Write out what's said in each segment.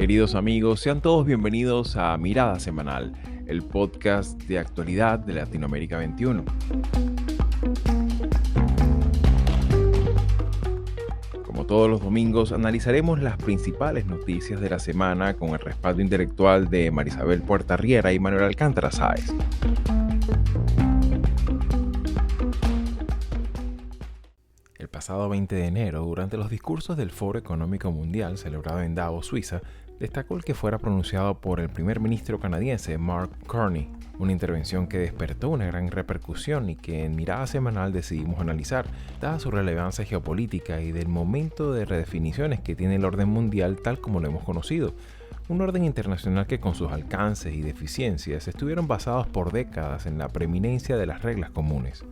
Queridos amigos, sean todos bienvenidos a Mirada Semanal, el podcast de actualidad de Latinoamérica 21. Como todos los domingos, analizaremos las principales noticias de la semana con el respaldo intelectual de Marisabel Puertarriera y Manuel Alcántara Sáez. El pasado 20 de enero, durante los discursos del Foro Económico Mundial celebrado en Davos, Suiza, destacó el que fuera pronunciado por el primer ministro canadiense Mark Carney, una intervención que despertó una gran repercusión y que en Mirada Semanal decidimos analizar, dada su relevancia geopolítica y del momento de redefiniciones que tiene el orden mundial tal como lo hemos conocido. Un orden internacional que con sus alcances y deficiencias estuvieron basados por décadas en la preeminencia de las reglas comunes.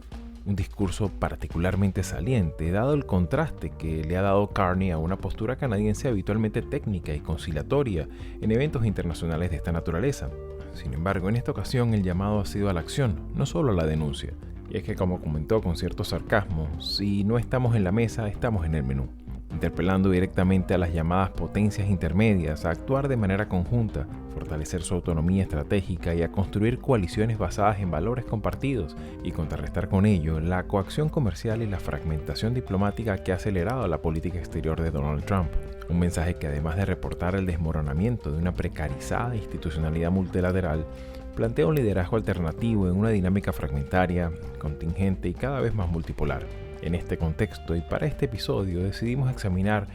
Un discurso particularmente saliente, dado el contraste que le ha dado Carney a una postura canadiense habitualmente técnica y conciliatoria en eventos internacionales de esta naturaleza. Sin embargo, en esta ocasión el llamado ha sido a la acción, no solo a la denuncia. Y es que, como comentó con cierto sarcasmo, si no estamos en la mesa, estamos en el menú, interpelando directamente a las llamadas potencias intermedias a actuar de manera conjunta, fortalecer su autonomía estratégica y a construir coaliciones basadas en valores compartidos y contrarrestar con ello la coacción comercial y la fragmentación diplomática que ha acelerado la política exterior de Donald Trump. Un mensaje que, además de reportar el desmoronamiento de una precarizada institucionalidad multilateral, plantea un liderazgo alternativo en una dinámica fragmentaria, contingente y cada vez más multipolar. En este contexto y para este episodio decidimos examinar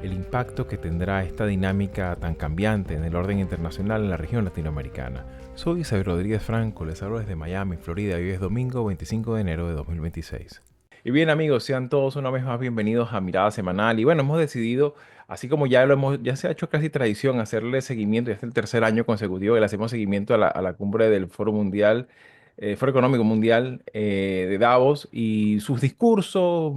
el impacto que tendrá esta dinámica tan cambiante en el orden internacional en la región latinoamericana. Soy Isabel Rodríguez Franco, les hablo desde Miami, Florida, y hoy es domingo 25 de enero de 2026. Y bien amigos, sean todos una vez más bienvenidos a Mirada Semanal. Y bueno, hemos decidido, así como ya se ha hecho casi tradición, hacerle seguimiento, ya es el tercer año consecutivo que le hacemos seguimiento a la cumbre del Foro Mundial, Foro Económico Mundial de Davos y sus discursos,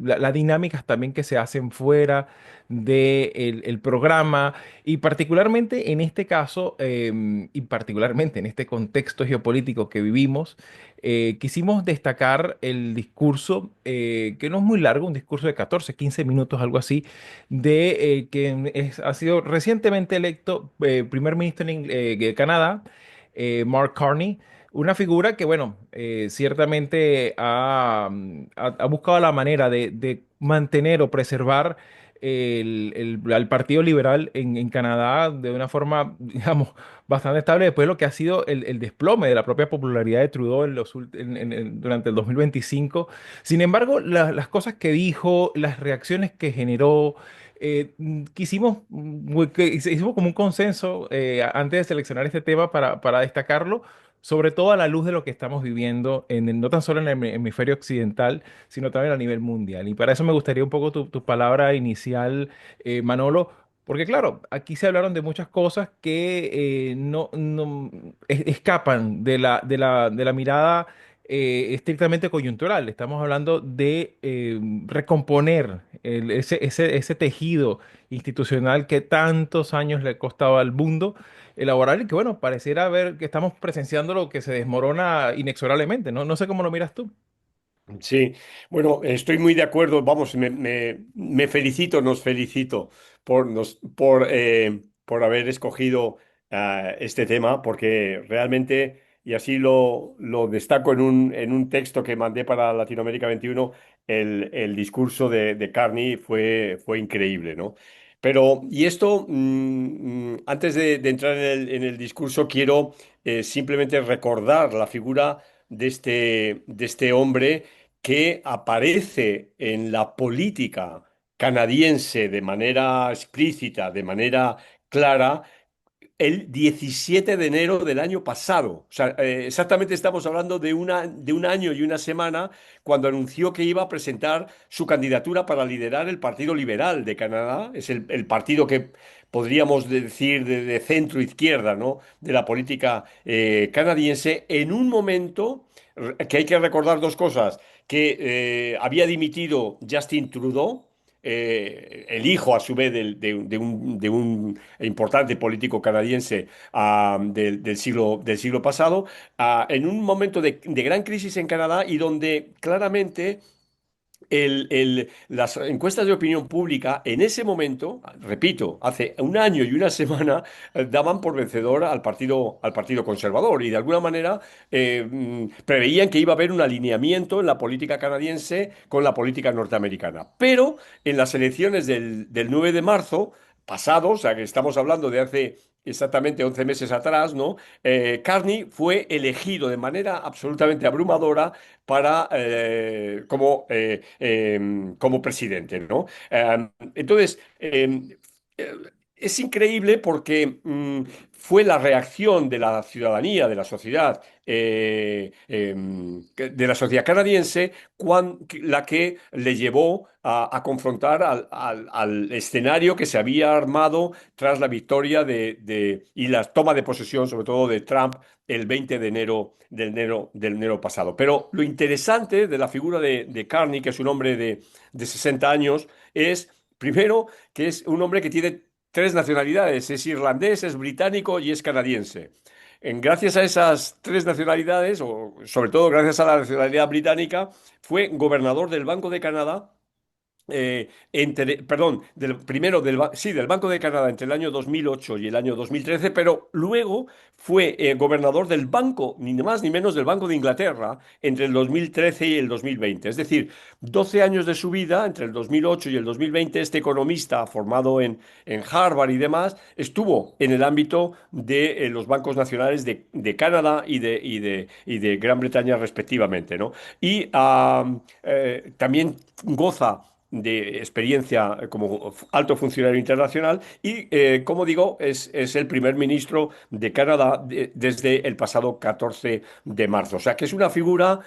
las dinámicas también que se hacen fuera del programa y particularmente en este caso y particularmente en este contexto geopolítico que vivimos, quisimos destacar el discurso, que no es muy largo, un discurso de 14, 15 minutos, algo así, de ha sido recientemente electo primer ministro de Canadá, Mark Carney, una figura que, bueno, ciertamente ha buscado la manera de mantener o preservar al Partido Liberal en Canadá de una forma, digamos, bastante estable después de lo que ha sido el desplome de la propia popularidad de Trudeau durante el 2025. Sin embargo, las cosas que dijo, las reacciones que generó, hicimos como un consenso antes de seleccionar este tema para destacarlo, sobre todo a la luz de lo que estamos viviendo, no tan solo en el hemisferio occidental, sino también a nivel mundial. Y para eso me gustaría un poco tu palabra inicial, Manolo, porque claro, aquí se hablaron de muchas cosas que no escapan de la mirada estrictamente coyuntural. Estamos hablando de recomponer ese tejido institucional que tantos años le costaba al mundo elaborar y que, bueno, pareciera ver que estamos presenciando lo que se desmorona inexorablemente, ¿no? No sé cómo lo miras tú. Sí, bueno, estoy muy de acuerdo. Vamos, me felicito, nos felicito por haber escogido este tema, porque realmente, y así lo destaco en un texto que mandé para Latinoamérica 21, el discurso de Carney fue increíble, ¿no? Pero, y esto, antes de entrar en el discurso, quiero simplemente recordar la figura de este hombre que aparece en la política canadiense de manera explícita, de manera clara, el 17 de enero del año pasado. O sea, exactamente estamos hablando de un año y una semana cuando anunció que iba a presentar su candidatura para liderar el Partido Liberal de Canadá. Es el partido que podríamos decir de centro izquierda, ¿no? De la política canadiense, en un momento que hay que recordar dos cosas, que había dimitido Justin Trudeau, el hijo a su vez de un importante político canadiense del siglo pasado, en un momento de gran crisis en Canadá y donde claramente las encuestas de opinión pública en ese momento, repito, hace un año y una semana, daban por vencedor al partido conservador y de alguna manera preveían que iba a haber un alineamiento en la política canadiense con la política norteamericana. Pero en las elecciones del 9 de marzo pasado, o sea que estamos hablando de hace exactamente 11 meses atrás, ¿no? Carney fue elegido de manera absolutamente abrumadora como presidente, ¿no? Entonces, eh, es increíble porque fue la reacción de la ciudadanía, de la sociedad canadiense, la que le llevó a confrontar al escenario que se había armado tras la victoria y la toma de posesión, sobre todo de Trump, el 20 de enero pasado. Pero lo interesante de la figura de Carney, que es un hombre de 60 años, es, primero, que es un hombre que tiene tres nacionalidades: es irlandés, es británico y es canadiense. Gracias a esas tres nacionalidades, o sobre todo gracias a la nacionalidad británica, fue gobernador del Banco de Canadá, perdón, primero sí, del Banco de Canadá entre el año 2008 y el año 2013, pero luego fue gobernador del banco, ni más ni menos del Banco de Inglaterra, entre el 2013 y el 2020. Es decir, 12 años de su vida, entre el 2008 y el 2020, este economista formado en Harvard y demás, estuvo en el ámbito de los bancos nacionales de Canadá y de Gran Bretaña respectivamente, ¿no? Y también goza de experiencia como alto funcionario internacional y, como digo, es el primer ministro de Canadá desde el pasado 14 de marzo. O sea, que es una figura,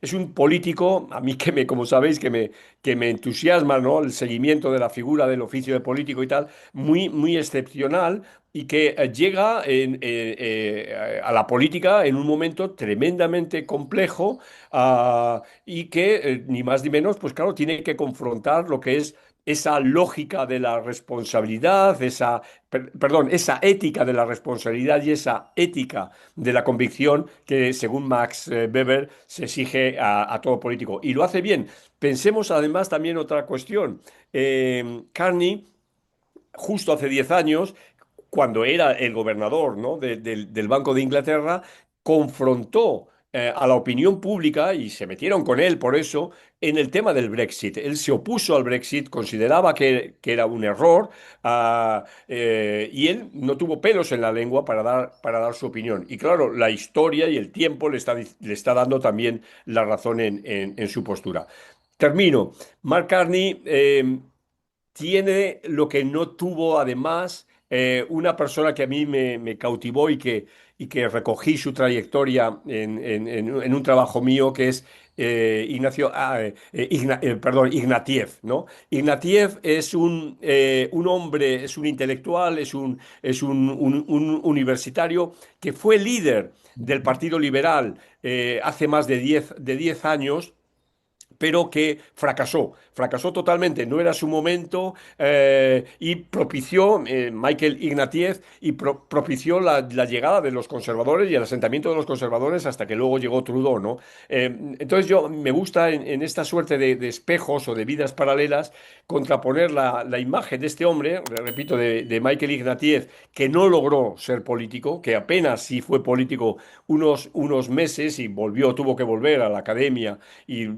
es un político, a mí como sabéis, que me entusiasma, ¿no? El seguimiento de la figura del oficio de político y tal, muy, muy excepcional y que llega a la política en un momento tremendamente complejo, y que ni más ni menos, pues claro, tiene que confrontar lo que es esa lógica de la responsabilidad, perdón, esa ética de la responsabilidad y esa ética de la convicción que, según Max Weber, se exige a todo político. Y lo hace bien. Pensemos además también otra cuestión. Carney, justo hace 10 años, cuando era el gobernador, ¿no? del Banco de Inglaterra, confrontó a la opinión pública y se metieron con él por eso en el tema del Brexit. Él se opuso al Brexit, consideraba que era un error, y él no tuvo pelos en la lengua para dar su opinión. Y claro, la historia y el tiempo le está dando también la razón en su postura. Termino. Mark Carney tiene lo que no tuvo además una persona que a mí me cautivó y que recogí su trayectoria en un trabajo mío, que es perdón, Ignatieff, ¿no? Ignatieff es un hombre, es un intelectual, es un universitario que fue líder del Partido Liberal hace más de diez años, pero que fracasó totalmente, no era su momento, y propició, Michael Ignatieff, y propició la llegada de los conservadores y el asentamiento de los conservadores hasta que luego llegó Trudeau, ¿no? Entonces yo me gusta en esta suerte de espejos o de vidas paralelas contraponer la imagen de este hombre, repito, de Michael Ignatieff, que no logró ser político, que apenas sí fue político unos meses y tuvo que volver a la academia y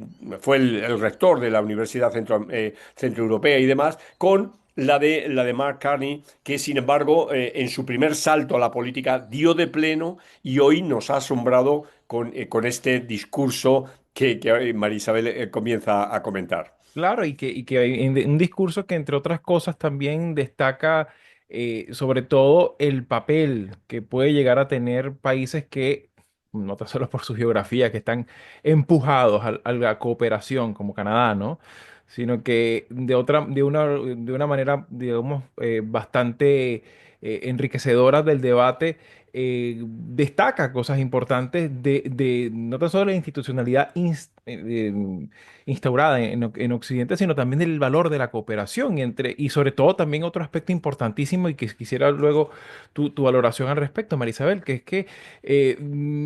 fue el rector de la Universidad Centroeuropea y demás, con la de Mark Carney, que sin embargo, en su primer salto a la política dio de pleno y hoy nos ha asombrado con este discurso que María Isabel comienza a comentar. Claro, y que hay un discurso que, entre otras cosas, también destaca sobre todo el papel que puede llegar a tener países que, no tan solo por su geografía, que están empujados a la cooperación, como Canadá, ¿no? Sino que de una manera, digamos, bastante enriquecedora del debate, destaca cosas importantes de no tan solo la institucionalidad instaurada en Occidente, sino también del valor de la cooperación y sobre todo también otro aspecto importantísimo y que quisiera luego tu valoración al respecto, Marisabel, que es que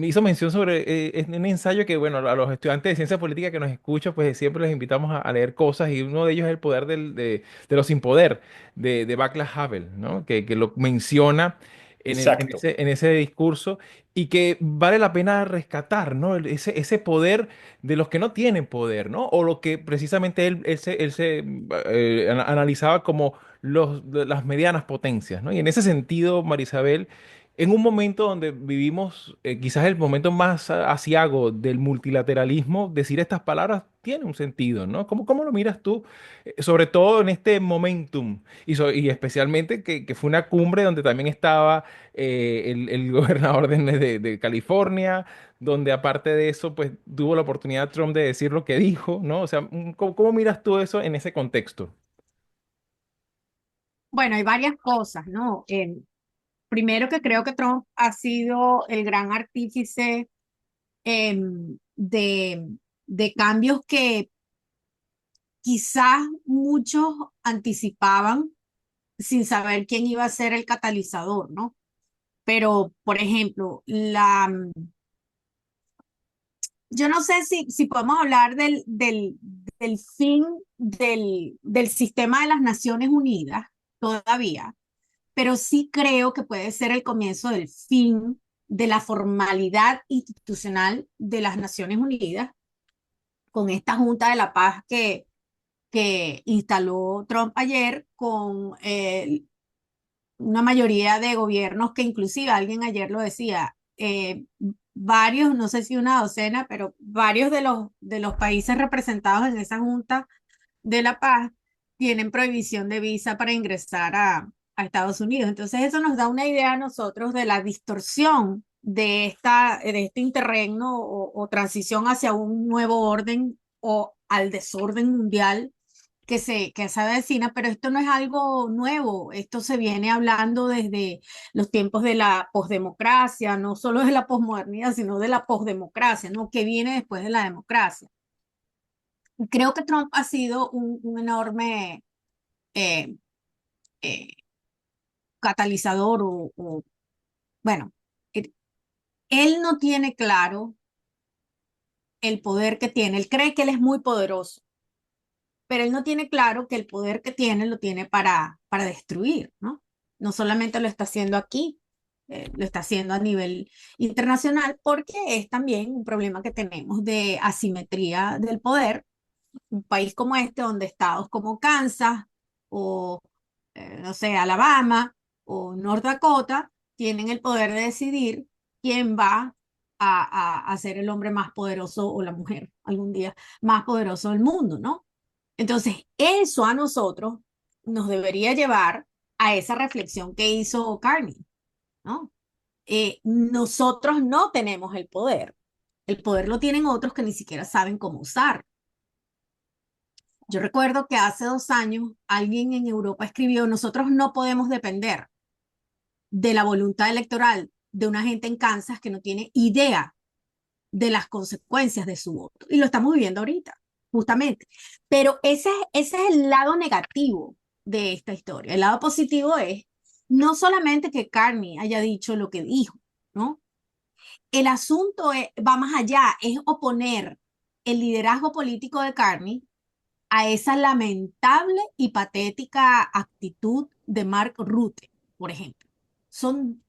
hizo mención sobre un ensayo que, bueno, a los estudiantes de ciencia política que nos escuchan, pues siempre les invitamos a leer cosas y uno de ellos es el poder de los sin poder de Václav Havel, ¿no? Que lo menciona Exacto. en ese discurso y que vale la pena rescatar, ¿no? Ese poder de los que no tienen poder, ¿no? O lo que precisamente él se analizaba como las medianas potencias, ¿no? Y en ese sentido, Marisabel, en un momento donde vivimos, quizás el momento más aciago del multilateralismo, decir estas palabras tiene un sentido, ¿no? ¿Cómo lo miras tú? Sobre todo en este momentum y especialmente que fue una cumbre donde también estaba el gobernador de California, donde aparte de eso, pues tuvo la oportunidad Trump de decir lo que dijo, ¿no? O sea, ¿cómo miras tú eso en ese contexto? Bueno, hay varias cosas, ¿no? Primero que creo que Trump ha sido el gran artífice de cambios que quizás muchos anticipaban sin saber quién iba a ser el catalizador, ¿no? Pero, por ejemplo, yo no sé si podemos hablar del fin del sistema de las Naciones Unidas todavía, pero sí creo que puede ser el comienzo del fin de la formalidad institucional de las Naciones Unidas con esta Junta de la Paz que instaló Trump ayer con una mayoría de gobiernos que inclusive alguien ayer lo decía, varios, no sé si una docena, pero varios de los países representados en esa Junta de la Paz tienen prohibición de visa para ingresar a Estados Unidos. Entonces eso nos da una idea a nosotros de la distorsión de este interregno o transición hacia un nuevo orden o al desorden mundial que se avecina, pero esto no es algo nuevo, esto se viene hablando desde los tiempos de la posdemocracia, no solo de la posmodernidad, sino de la posdemocracia, ¿no? Que viene después de la democracia. Creo que Trump ha sido un enorme eh, eh, catalizador bueno, él él no tiene claro el poder que tiene, él cree que él es muy poderoso, pero él no tiene claro que el poder que tiene lo tiene para destruir, ¿no? No solamente lo está haciendo aquí, lo está haciendo a nivel internacional porque es también un problema que tenemos de asimetría del poder. Un país como este, donde estados como Kansas o, no sé, Alabama o North Dakota tienen el poder de decidir quién va a ser el hombre más poderoso o la mujer algún día más poderoso del mundo, ¿no? Entonces, eso a nosotros nos debería llevar a esa reflexión que hizo Carney, ¿no? Nosotros no tenemos el poder lo tienen otros que ni siquiera saben cómo usar. Yo recuerdo que hace 2 años alguien en Europa escribió, nosotros no podemos depender de la voluntad electoral de una gente en Kansas que no tiene idea de las consecuencias de su voto. Y lo estamos viviendo ahorita, justamente. Pero ese es el lado negativo de esta historia. El lado positivo es no solamente que Carney haya dicho lo que dijo, ¿no? El asunto va más allá, es oponer el liderazgo político de Carney a esa lamentable y patética actitud de Mark Rutte, por ejemplo. Son,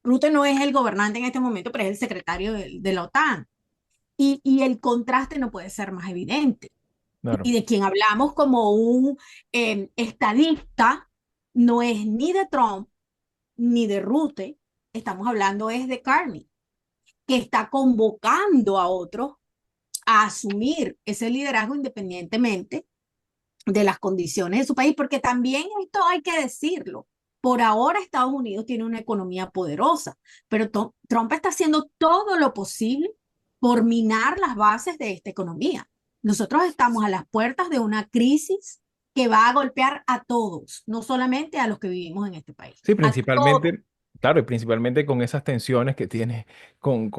Rutte no es el gobernante en este momento, pero es el secretario de la OTAN. Y el contraste no puede ser más evidente. Claro. Y de quien hablamos como un estadista no es ni de Trump ni de Rutte, estamos hablando es de Carney, que está convocando a otros a asumir ese liderazgo independientemente de las condiciones de su país, porque también esto hay que decirlo. Por ahora Estados Unidos tiene una economía poderosa, pero Trump está haciendo todo lo posible por minar las bases de esta economía. Nosotros estamos a las puertas de una crisis que va a golpear a todos, no solamente a los que vivimos en este país, Sí, a todos. principalmente, claro, y principalmente con esas tensiones que tiene con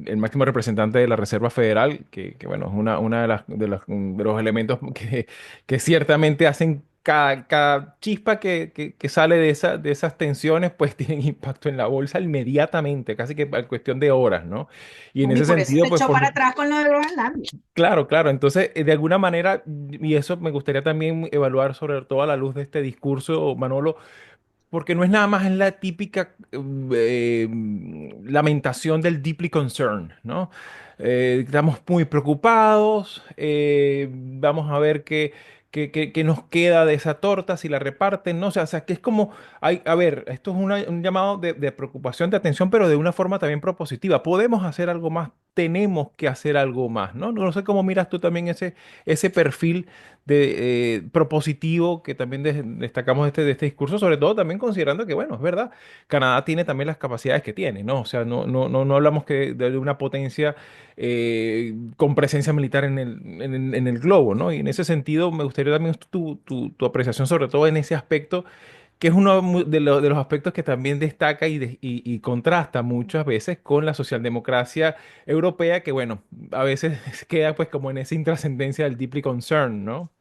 el máximo representante de la Reserva Federal, que, bueno, es una de de los elementos que ciertamente hacen cada chispa que sale de esas tensiones, pues tienen impacto en la bolsa inmediatamente, casi que a cuestión de horas, ¿no? Y en Y ese por eso sentido, se pues echó por para supuesto. atrás con lo de Groenlandia. Claro, claro. Entonces, de alguna manera, y eso me gustaría también evaluar sobre todo a la luz de este discurso, Manolo, porque no es nada más en la típica lamentación del deeply concerned, ¿no? Estamos muy preocupados, vamos a ver qué nos queda de esa torta, si la reparten, ¿no? O sea, que es como, a ver, esto es un llamado de preocupación, de atención, pero de una forma también propositiva. Podemos hacer algo más, tenemos que hacer algo más, ¿no? No sé cómo miras tú también ese perfil propositivo que también destacamos de este discurso, sobre todo también considerando que, bueno, es verdad, Canadá tiene también las capacidades que tiene, ¿no? O sea, no hablamos de una potencia con presencia militar en el globo, ¿no? Y en ese sentido me gustaría también tu apreciación, sobre todo en ese aspecto, que es uno de los aspectos que también destaca y contrasta muchas veces con la socialdemocracia europea, que bueno, a veces queda pues como en esa intrascendencia del deeply concerned, ¿no?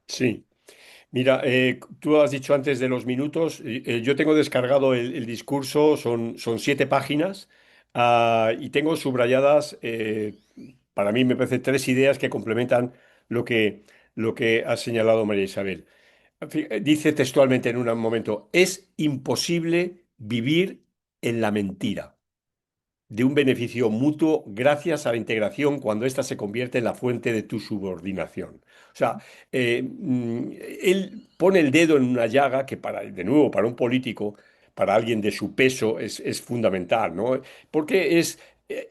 Sí. Mira, tú has dicho antes de los minutos, yo tengo descargado el discurso, son 7 páginas, y tengo subrayadas, para mí me parece 3 ideas que complementan lo lo que ha señalado María Isabel. Dice textualmente en un momento, es imposible vivir en la mentira de un beneficio mutuo gracias a la integración cuando ésta se convierte en la fuente de tu subordinación. O sea, él pone el dedo en una llaga que de nuevo, para un político, para alguien de su peso, es fundamental, ¿no? Porque es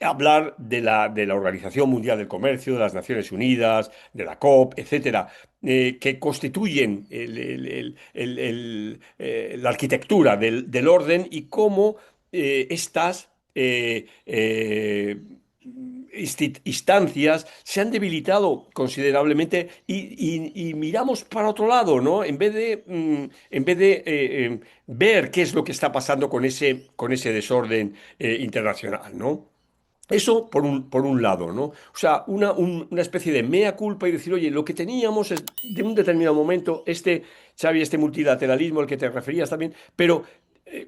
hablar de la Organización Mundial del Comercio, de las Naciones Unidas, de la COP, etcétera, que constituyen la arquitectura del orden y cómo estas instancias se han debilitado considerablemente y miramos para otro lado, ¿no? En vez de ver qué es lo que está pasando con ese desorden internacional, ¿no? Eso por un lado, ¿no? O sea, una especie de mea culpa y decir, oye, lo que teníamos es de un determinado momento, Xavi, este multilateralismo al que te referías también, pero eh,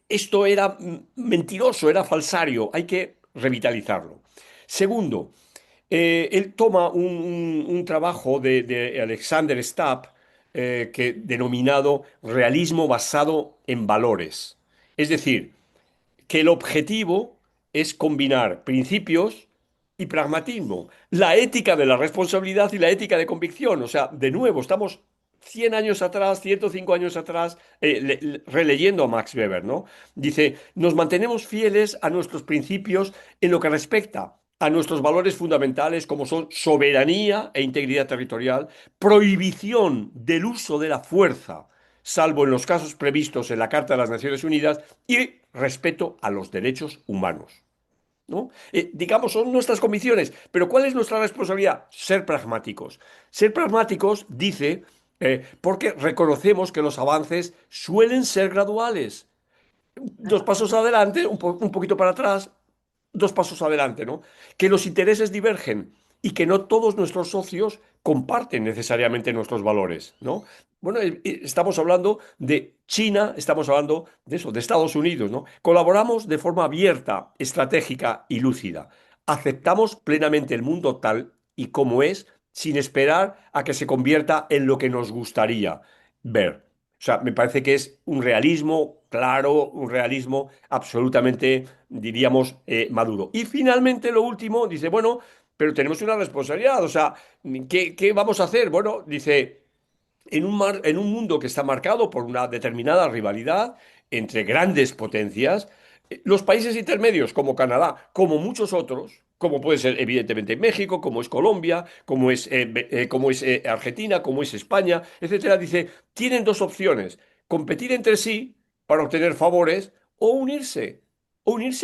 esto era mentiroso, era falsario, hay que revitalizarlo. Segundo, él toma un trabajo de Alexander Stubb, denominado realismo basado en valores. Es decir, que el objetivo es combinar principios y pragmatismo, la ética de la responsabilidad y la ética de convicción. O sea, de nuevo, estamos 100 años atrás, 105 años atrás, releyendo a Max Weber, ¿no? Dice, nos mantenemos fieles a nuestros principios en lo que respecta a nuestros valores fundamentales como son soberanía e integridad territorial, prohibición del uso de la fuerza, salvo en los casos previstos en la Carta de las Naciones Unidas, y respeto a los derechos humanos, ¿no? Digamos, son nuestras convicciones, pero ¿cuál es nuestra responsabilidad? Ser pragmáticos. Ser pragmáticos dice, porque reconocemos que los avances suelen ser graduales. 2 pasos adelante, un poquito para atrás, 2 pasos adelante, ¿no? Que los intereses divergen y que no todos nuestros socios comparten necesariamente nuestros valores, ¿no? Bueno, estamos hablando de China, estamos hablando de eso, de Estados Unidos, ¿no? Colaboramos de forma abierta, estratégica y lúcida. Aceptamos plenamente el mundo tal y como es, sin esperar a que se convierta en lo que nos gustaría ver. O sea, me parece que es un realismo claro, un realismo absolutamente, diríamos, maduro. Y finalmente, lo último, dice, bueno, pero tenemos una responsabilidad. O sea, ¿qué vamos a hacer? Bueno, dice, en un mundo que está marcado por una determinada rivalidad entre grandes potencias, los países intermedios como Canadá, como muchos otros, como puede ser evidentemente México, como es Colombia, como es Argentina, como es España, etcétera, dice, tienen 2 opciones: competir entre sí para obtener favores o unirse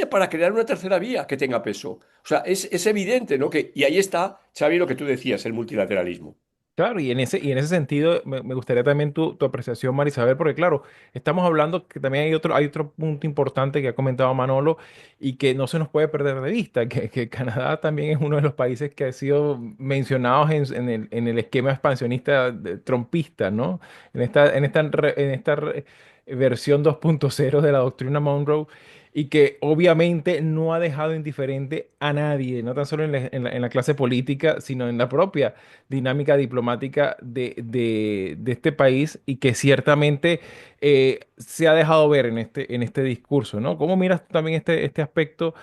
para crear una tercera vía que tenga peso. O sea, es evidente, ¿no? Y ahí está, Xavi, lo que tú decías, el multilateralismo. Claro, y en ese sentido me gustaría también tu apreciación, Marisabel, porque claro, estamos hablando que también hay otro punto importante que ha comentado Manolo y que no se nos puede perder de vista, que Canadá también es uno de los países que ha sido mencionados en el esquema expansionista trumpista, ¿no? Versión 2.0 de la doctrina Monroe y que obviamente no ha dejado indiferente a nadie, no tan solo en la clase política, sino en la propia dinámica diplomática de este país y que ciertamente se ha dejado ver en este discurso, ¿no? ¿Cómo miras tú también este aspecto,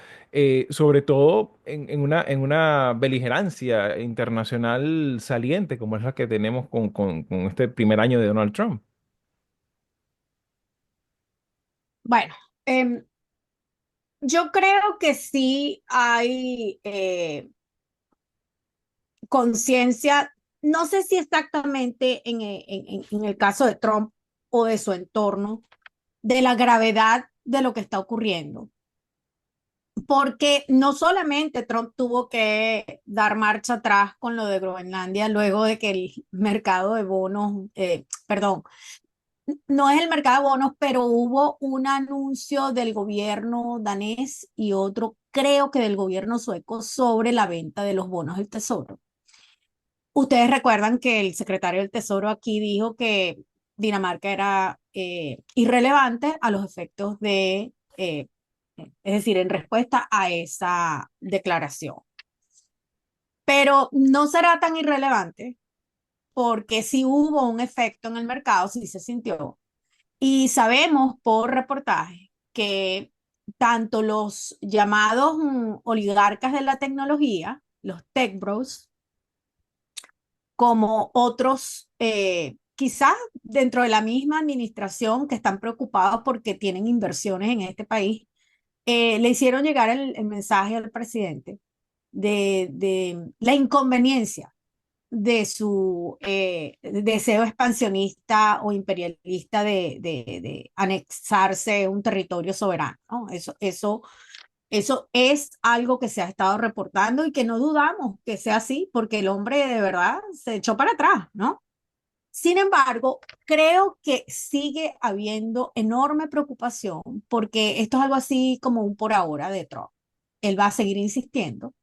sobre todo en una beligerancia internacional saliente como es la que tenemos con este primer año de Donald Trump? Bueno, em, yo creo que sí hay conciencia, no sé si exactamente en el caso de Trump o de su entorno, de la gravedad de lo que está ocurriendo. Porque no solamente Trump tuvo que dar marcha atrás con lo de Groenlandia luego de que el mercado de bonos, perdón, no es el mercado de bonos, pero hubo un anuncio del gobierno danés y otro, creo que del gobierno sueco, sobre la venta de los bonos del tesoro. Ustedes recuerdan que el secretario del Tesoro aquí dijo que Dinamarca era irrelevante a los efectos es decir, en respuesta a esa declaración. Pero no será tan irrelevante porque sí hubo un efecto en el mercado, sí se sintió. Y sabemos por reportajes que tanto los llamados oligarcas de la tecnología, los tech bros, como otros, quizás dentro de la misma administración que están preocupados porque tienen inversiones en este país, le hicieron llegar el mensaje al presidente de la inconveniencia de su deseo expansionista o imperialista de anexarse un territorio soberano, ¿no? Eso es algo que se ha estado reportando y que no dudamos que sea así, porque el hombre de verdad se echó para atrás, ¿no? Sin embargo, creo que sigue habiendo enorme preocupación porque esto es algo así como un por ahora de Trump. Él va a seguir insistiendo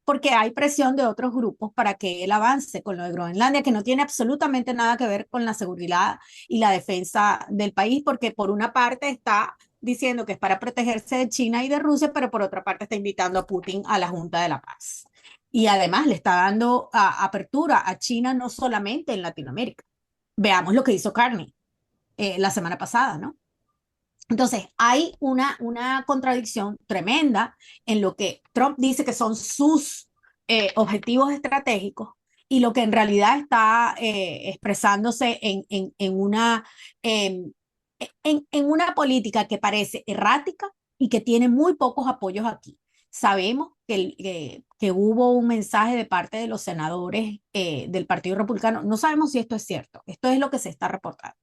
porque hay presión de otros grupos para que él avance con lo de Groenlandia, que no tiene absolutamente nada que ver con la seguridad y la defensa del país, porque por una parte está diciendo que es para protegerse de China y de Rusia, pero por otra parte está invitando a Putin a la Junta de la Paz. Y además le está dando apertura a China no solamente en Latinoamérica. Veamos lo que hizo Carney la semana pasada, ¿no? Entonces, hay una contradicción tremenda en lo que Trump dice que son sus objetivos estratégicos y lo que en realidad está expresándose eh, en una política que parece errática y que tiene muy pocos apoyos aquí. Sabemos que hubo un mensaje de parte de los senadores del Partido Republicano. No sabemos si esto es cierto. Esto es lo que se está reportando,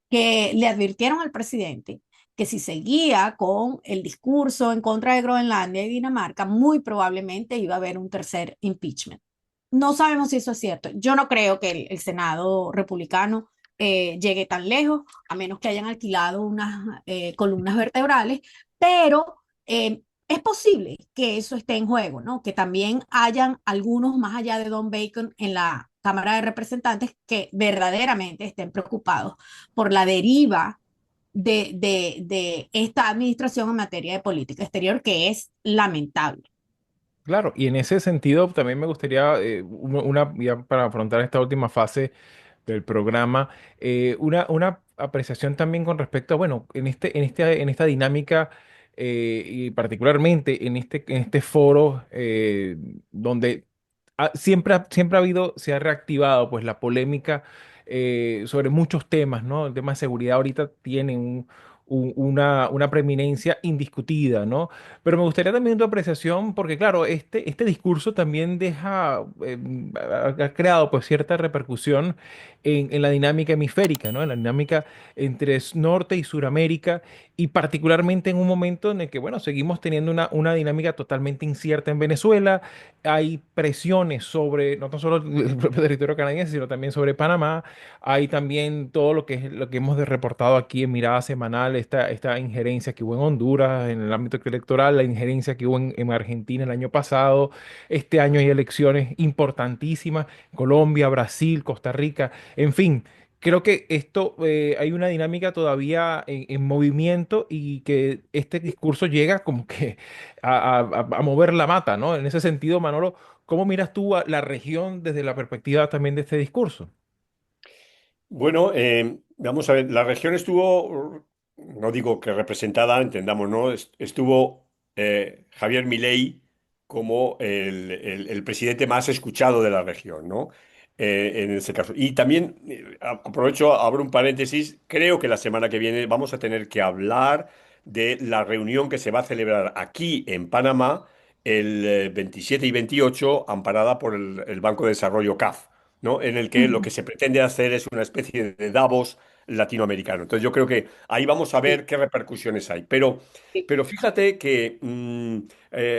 que le advirtieron al presidente que si seguía con el discurso en contra de Groenlandia y Dinamarca, muy probablemente iba a haber un tercer impeachment. No sabemos si eso es cierto. Yo no creo que el Senado republicano llegue tan lejos, a menos que hayan alquilado unas columnas vertebrales, pero es posible que eso esté en juego, ¿no? Que también hayan algunos más allá de Don Bacon en la Cámara de Representantes que verdaderamente estén preocupados por la deriva de esta administración en materia de política exterior, que es lamentable. Claro, y en ese sentido también me gustaría, ya para afrontar esta última fase del programa, una apreciación también con respecto a, bueno, en esta dinámica y particularmente en este foro donde siempre ha habido, se ha reactivado pues la polémica sobre muchos temas, ¿no? El tema de seguridad ahorita tiene una preeminencia indiscutida, ¿no? Pero me gustaría también tu apreciación, porque claro, este discurso también ha creado pues cierta repercusión en la dinámica hemisférica, ¿no? En la dinámica entre Norte y Suramérica, y particularmente en un momento en el que, bueno, seguimos teniendo una dinámica totalmente incierta en Venezuela. Hay presiones sobre, no tan solo el propio territorio canadiense, sino también sobre Panamá. Hay también todo lo que hemos reportado aquí en Mirada Semanal, esta injerencia que hubo en Honduras, en el ámbito electoral, la injerencia que hubo en Argentina el año pasado. Este año hay elecciones importantísimas, Colombia, Brasil, Costa Rica, en fin. Creo que esto hay una dinámica todavía en movimiento, y que este discurso llega como que a mover la mata, ¿no? En ese sentido, Manolo, ¿cómo miras tú a la región desde la perspectiva también de este discurso? Bueno, vamos a ver, la región estuvo, no digo que representada, entendamos, ¿no? Estuvo Javier Milei como el presidente más escuchado de la región, ¿no? En ese caso. Y también aprovecho, abro un paréntesis, creo que la semana que viene vamos a tener que hablar de la reunión que se va a celebrar aquí en Panamá el 27 y 28, amparada por el Banco de Desarrollo CAF, ¿no? En el que lo Ujú. que se pretende hacer es una especie de Davos latinoamericano. Entonces yo creo que ahí vamos a Sí, ver qué repercusiones hay. sí. Pero fíjate que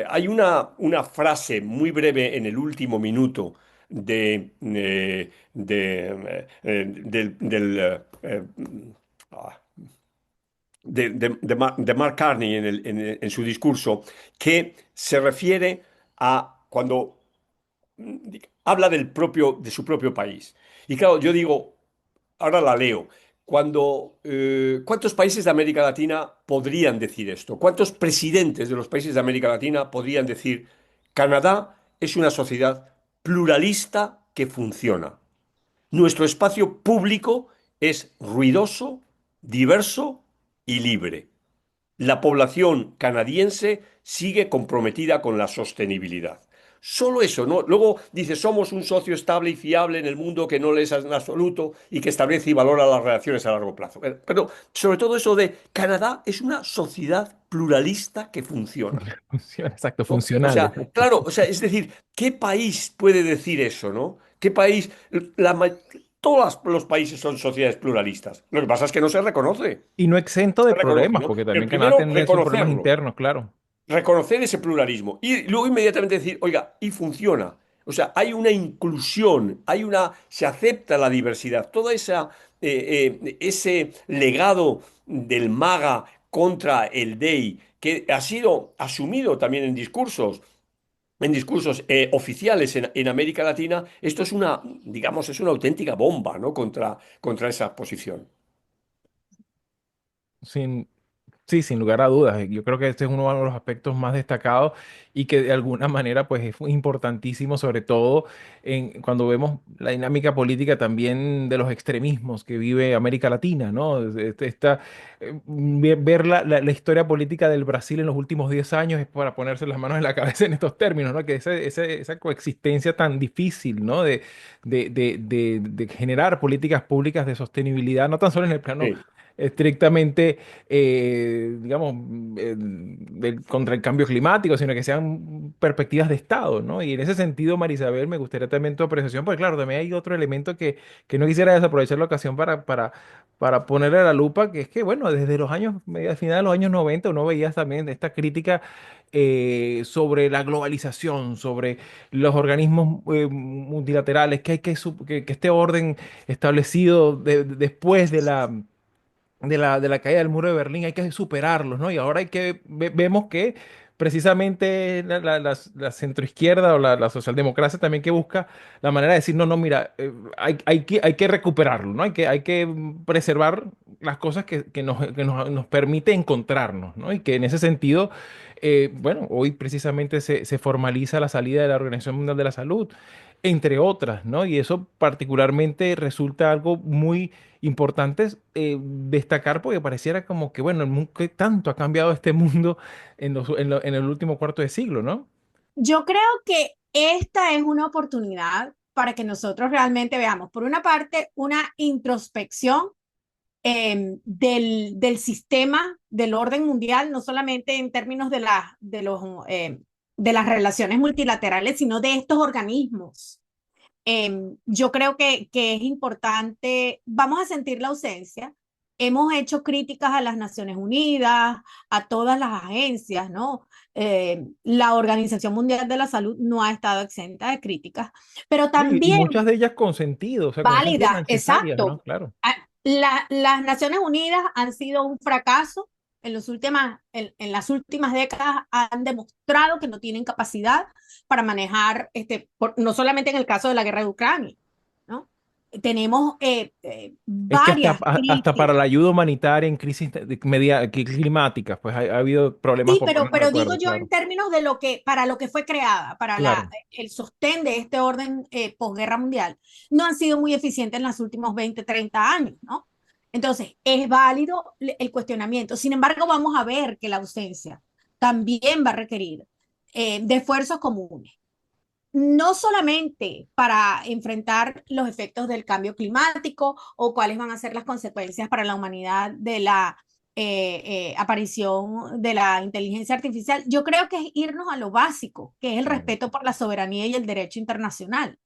hay una frase muy breve en el último minuto del ah, de Mark Carney en su discurso, que se refiere a cuando habla de su propio país. Y claro, yo digo, ahora la leo. ¿Cuántos países de América Latina podrían decir esto? ¿Cuántos presidentes de los países de América Latina podrían decir, Canadá es una sociedad pluralista que funciona? Nuestro espacio público es ruidoso, diverso y libre. La población canadiense sigue comprometida con la sostenibilidad. Solo eso, ¿no? Luego dice, somos un socio estable y fiable en el mundo que no les es en absoluto y que establece y valora las relaciones a largo plazo. Pero sobre todo eso de Canadá es una sociedad pluralista que funciona. Exacto, ¿No? O funcional, sea, exacto. claro, o sea, es decir, ¿qué país puede decir eso, ¿no? ¿Qué país? La, ma- Todos los países son sociedades pluralistas. Lo que pasa es que no se reconoce. Y no exento de Se reconoce, problemas, ¿no? porque Pero también Canadá primero, tiene sus problemas reconocerlo, internos, claro. reconocer ese pluralismo y luego inmediatamente decir, oiga, y funciona. O sea, hay una inclusión, se acepta la diversidad. Ese legado del MAGA contra el DEI, que ha sido asumido también en discursos oficiales en América Latina, esto es digamos, es una auténtica bomba, ¿no? Contra esa posición. Sin, Sí, sin lugar a dudas. Yo creo que este es uno de los aspectos más destacados, y que de alguna manera pues es importantísimo, sobre todo cuando vemos la dinámica política también de los extremismos que vive América Latina, ¿no? Ver la historia política del Brasil en los últimos 10 años es para ponerse las manos en la cabeza en estos términos, ¿no? Que esa coexistencia tan difícil, ¿no? De generar políticas públicas de sostenibilidad, no tan solo en el plano Sí. estrictamente digamos, contra el cambio climático, sino que sean perspectivas de Estado, ¿no? Y en ese sentido, Marisabel, me gustaría también tu apreciación, porque claro, también hay otro elemento que no quisiera desaprovechar la ocasión para ponerle a la lupa, que es que, bueno, desde los años, al final de los años 90, uno veía también esta crítica sobre la globalización, sobre los organismos multilaterales, que este orden establecido después de la caída del muro de Berlín hay que superarlos, ¿no? Y ahora vemos que precisamente la centroizquierda o la socialdemocracia también, que busca la manera de decir, no, no, mira, hay que recuperarlo, ¿no? Hay que preservar las cosas que nos permite encontrarnos, ¿no? Y que en ese sentido, bueno, hoy precisamente se formaliza la salida de la Organización Mundial de la Salud, entre otras, ¿no? Y eso particularmente resulta algo muy importante destacar, porque pareciera como que, bueno, ¿qué tanto ha cambiado este mundo en el último cuarto de siglo, ¿no? Yo creo que esta es una oportunidad para que nosotros realmente veamos, por una parte, una introspección del sistema, del orden mundial, no solamente en términos de las relaciones multilaterales, sino de estos organismos. Yo creo que es importante, vamos a sentir la ausencia. Hemos hecho críticas a las Naciones Unidas, a todas las agencias, ¿no? La Organización Mundial de la Salud no ha estado exenta de críticas, pero Y también muchas de ellas con sentido, o sea, con un sentido válida, necesarias, ¿no? exacto. Claro. Las Naciones Unidas han sido un fracaso en las últimas décadas, han demostrado que no tienen capacidad para manejar, no solamente en el caso de la guerra de Ucrania, ¿no? Tenemos Es que hasta, varias hasta para crisis. la ayuda humanitaria en crisis climáticas, pues ha habido problemas Sí, por ponernos de pero digo acuerdo, yo claro. en términos de para lo que fue creada, para Claro. el sostén de este orden posguerra mundial, no han sido muy eficientes en los últimos 20, 30 años, ¿no? Entonces, es válido el cuestionamiento. Sin embargo, vamos a ver que la ausencia también va a requerir de esfuerzos comunes, no solamente para enfrentar los efectos del cambio climático o cuáles van a ser las consecuencias para la humanidad de la aparición de la inteligencia artificial. Yo creo que es irnos a lo básico, que es el Claro. respeto por la soberanía y el derecho internacional.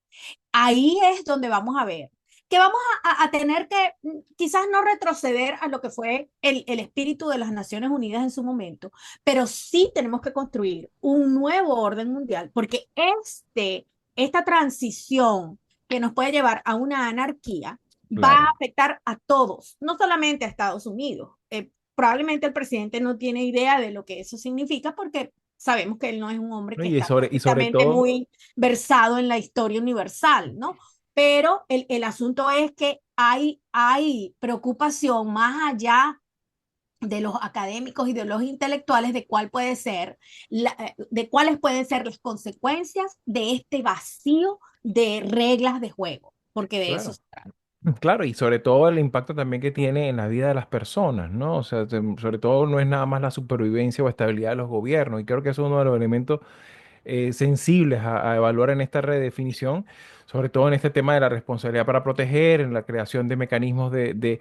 Ahí es donde vamos a ver que vamos a tener que quizás no retroceder a lo que fue el espíritu de las Naciones Unidas en su momento, pero sí tenemos que construir un nuevo orden mundial, porque esta transición que nos puede llevar a una anarquía va a Claro. afectar a todos, no solamente a Estados Unidos. Probablemente el presidente no tiene idea de lo que eso significa porque sabemos que él no es un hombre ¿No? que está Y sobre precisamente todo, muy versado en la historia universal, ¿no? Pero el asunto es que hay preocupación más allá de los académicos y de los intelectuales de de cuáles pueden ser las consecuencias de este vacío de reglas de juego, porque de eso claro. se trata. Claro, y sobre todo el impacto también que tiene en la vida de las personas, ¿no? O sea, sobre todo no es nada más la supervivencia o estabilidad de los gobiernos, y creo que eso es uno de los elementos sensibles a evaluar en esta redefinición, sobre todo en este tema de la responsabilidad para proteger, en la creación de mecanismos de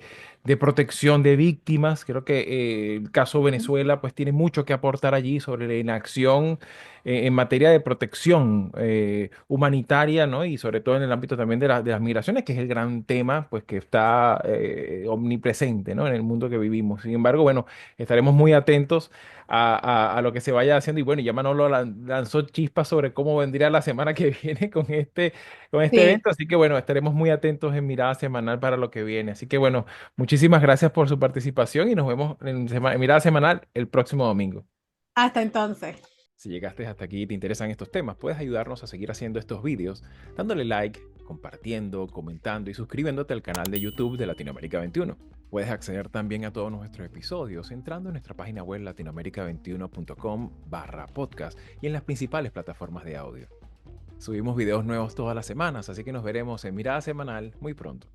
protección de víctimas. Creo que el caso Venezuela pues tiene mucho que aportar allí sobre la inacción en materia de protección humanitaria, ¿no? Y sobre todo en el ámbito también de las migraciones, que es el gran tema pues que está omnipresente, ¿no? En el mundo que vivimos. Sin embargo, bueno, estaremos muy atentos a lo que se vaya haciendo. Y bueno, ya Manolo lanzó chispas sobre cómo vendría la semana que viene con este Sí, evento. Así que bueno, estaremos muy atentos en Mirada Semanal para lo que viene. Así que bueno, muchísimas gracias por su participación y nos vemos en Mirada Semanal el próximo domingo. hasta entonces. Si llegaste hasta aquí y te interesan estos temas, puedes ayudarnos a seguir haciendo estos vídeos dándole like, compartiendo, comentando y suscribiéndote al canal de YouTube de Latinoamérica 21. Puedes acceder también a todos nuestros episodios entrando en nuestra página web latinoamerica21.com/podcast y en las principales plataformas de audio. Subimos videos nuevos todas las semanas, así que nos veremos en Mirada Semanal muy pronto.